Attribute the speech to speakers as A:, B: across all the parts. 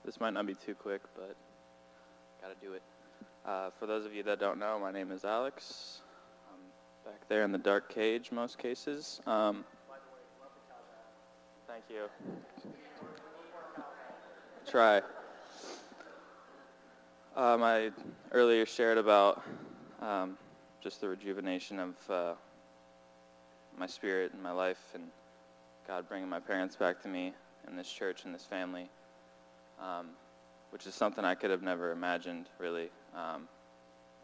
A: This might not be too quick, but gotta do it. For those of you that don't know, my name is Alex. I'm back there in the dark cage most cases. Thank you. Try. I earlier shared about just the rejuvenation of my spirit and my life, and God bringing my parents back to me in this church and this family, which is something I could have never imagined, really.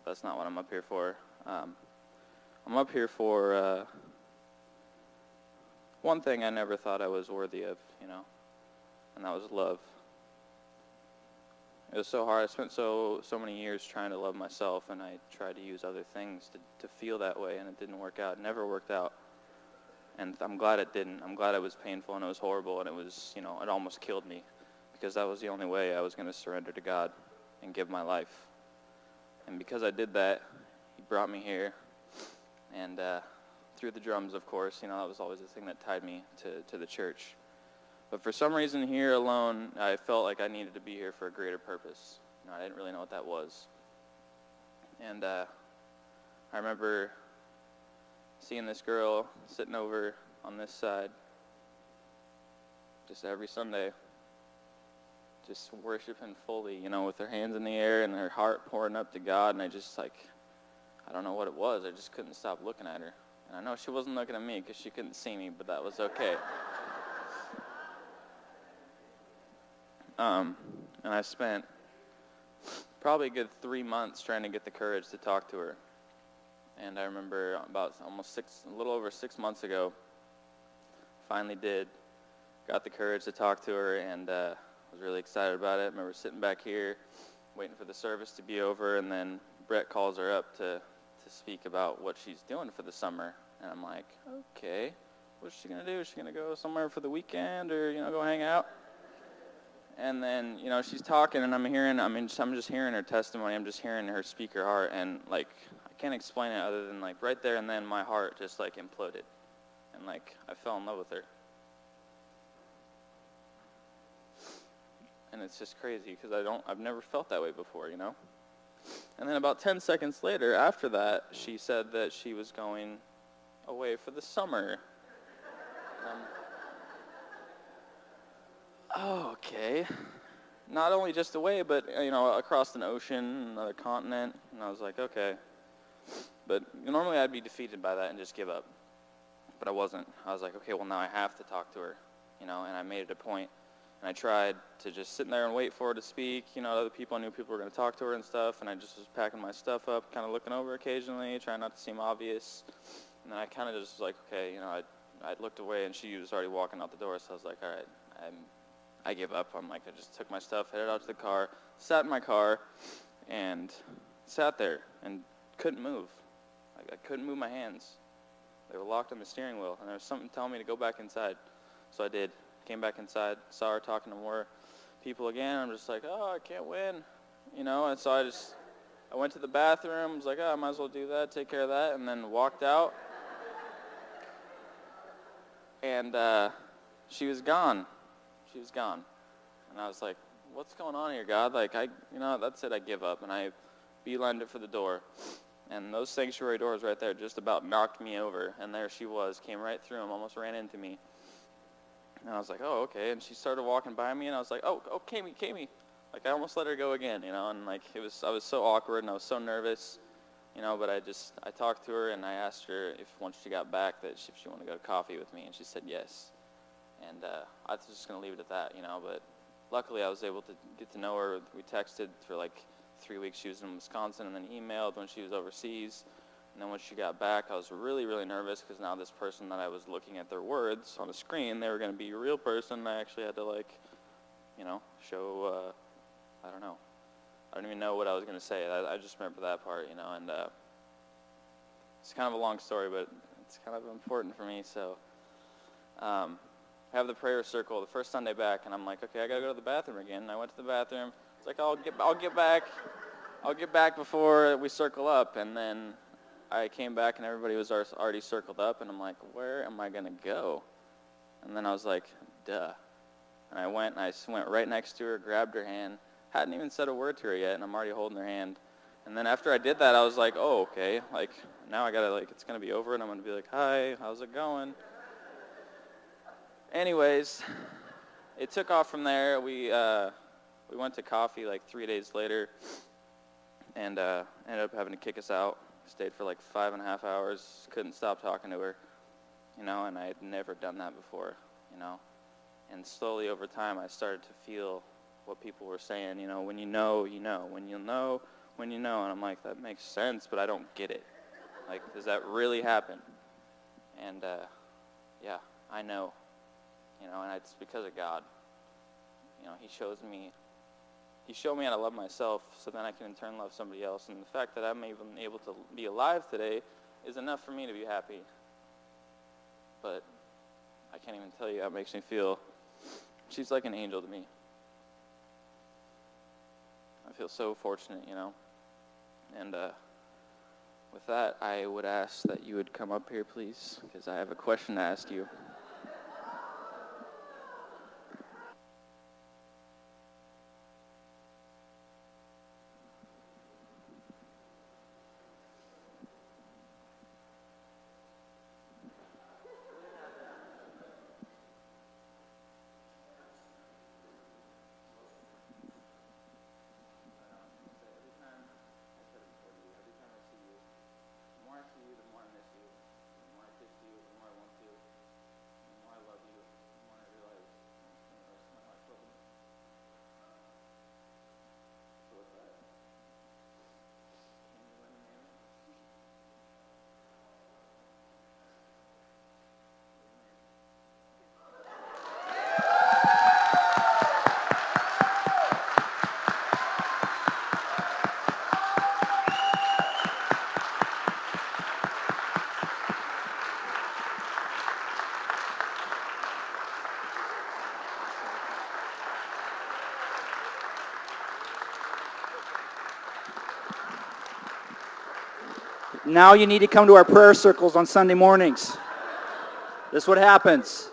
A: That's not what I'm up here for. I'm up here for one thing I never thought I was worthy of, and that was love. It was so hard. I spent so many years trying to love myself, and I tried to use other things to feel that way, and it didn't work out. It never worked out. And I'm glad it didn't. I'm glad it was painful and it was horrible, and it was, it almost killed me, because that was the only way I was going to surrender to God and give my life. And because I did that, He brought me here, and through the drums, of course, that was always the thing that tied me to the church. But for some reason here alone, I felt like I needed to be here for a greater purpose. I didn't really know what that was. And I remember seeing this girl sitting over on this side just every Sunday, just worshiping fully, with her hands in the air and her heart pouring up to God. And I don't know what it was. I just couldn't stop looking at her. And I know she wasn't looking at me because she couldn't see me, but that was okay. And I spent probably a good 3 months trying to get the courage to talk to her. And I remember about a little over 6 months ago, finally got the courage to talk to her, and was really excited about it. I remember sitting back here, waiting for the service to be over, and then Brett calls her up to speak about what she's doing for the summer. And I'm like, okay, what's she going to do? Is she going to go somewhere for the weekend or, go hang out? And then, she's talking, and I'm just hearing her testimony. I'm just hearing her speak her heart, and, I can't explain it other than, right there and then my heart just, imploded. And, I fell in love with her. And it's just crazy because I've never felt that way before, And then about 10 seconds later, after that, she said that she was going away for the summer. Oh, okay. Not only just away, but, across an ocean, another continent. And I was like, okay. But normally I'd be defeated by that and just give up. But I wasn't. I was like, okay, well, now I have to talk to her, and I made it a point. And I tried to just sit there and wait for her to speak. Other people, I knew people were going to talk to her and stuff. And I just was packing my stuff up, kind of looking over occasionally, trying not to seem obvious. And then I kind of just was like, okay, I looked away, and she was already walking out the door. So I was like, all right, I give up. I just took my stuff, headed out to the car, sat in my car, and sat there and couldn't move. I couldn't move my hands. They were locked on the steering wheel, and there was something telling me to go back inside. So I did. Came back inside, saw her talking to more people again. I'm just like, oh, I can't win, And so I went to the bathroom. Was like, oh, I might as well do that, take care of that, and then walked out. And she was gone. She was gone. And I was like, what's going on here, God? That's it, I give up. And I beelined it for the door. And those sanctuary doors right there just about knocked me over. And there she was, came right through them, almost ran into me. And I was like, oh, okay. And she started walking by me, and I was like, oh, Kami. I almost let her go again, and I was so awkward, and I was so nervous, but I talked to her, and I asked her if once she got back that if she wanted to go to coffee with me, and she said yes. And I was just going to leave it at that, but luckily I was able to get to know her. We texted for 3 weeks. She was in Wisconsin, and then emailed when she was overseas. And then when she got back, I was really, really nervous because now this person that I was looking at their words on a screen, they were going to be a real person. I actually had to show, I don't know. I don't even know what I was going to say. I just remember that part, and it's kind of a long story, but it's kind of important for me. So I have the prayer circle the first Sunday back, and I'm like, okay, I got to go to the bathroom again. And I went to the bathroom. It's like, I'll get back. I'll get back before we circle up. And then I came back, and everybody was already circled up, and I'm like, where am I going to go? And then I was like, duh. And I went right next to her, grabbed her hand, hadn't even said a word to her yet, and I'm already holding her hand. And then after I did that, I was like, oh, okay, like, now I gotta, like, it's gonna be over, and I'm gonna be like, hi, how's it going? Anyways, it took off from there. We went to coffee like 3 days later, and ended up having to kick us out. Stayed for like 5.5 hours, couldn't stop talking to her, and I had never done that before, And slowly over time, I started to feel what people were saying, when you know, when you know, when you know. And I'm like, that makes sense, but I don't get it. Like, does that really happen? And, yeah, I know, and it's because of God. He showed me how to love myself so then I can in turn love somebody else. And the fact that I'm even able to be alive today is enough for me to be happy. But I can't even tell you how it makes me feel. She's like an angel to me. I feel so fortunate, And with that, I would ask that you would come up here, please, because I have a question to ask you.
B: Now you need to come to our prayer circles on Sunday mornings. This is what happens.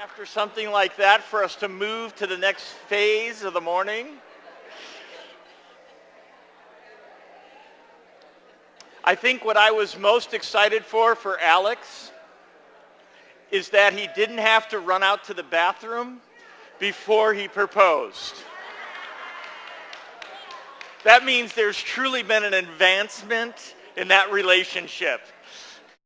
C: After something like that, for us to move to the next phase of the morning. I think what I was most excited for Alex is that he didn't have to run out to the bathroom before he proposed. That means there's truly been an advancement in that relationship.